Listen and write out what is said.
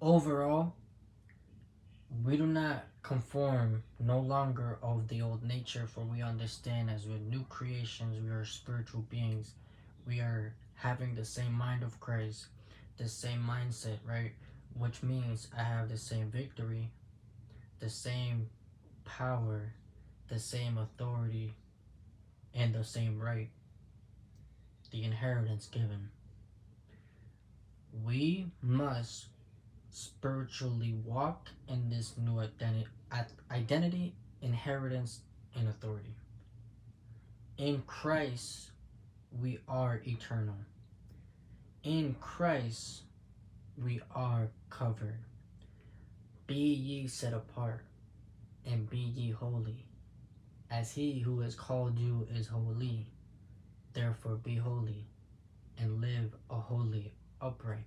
Overall, we do not conform no longer of the old nature, for we understand as we're new creations, we are spiritual beings. We are having the same mind of Christ, the same mindset, right? Which means I have the same victory, the same power, the same authority, and the same right, the inheritance given. We must spiritually walk in this new identity, inheritance, and authority. In Christ, we are eternal. In Christ, we are covered. Be ye set apart, and be ye holy, as he who has called you is holy. Therefore be holy, and live a holy, upright,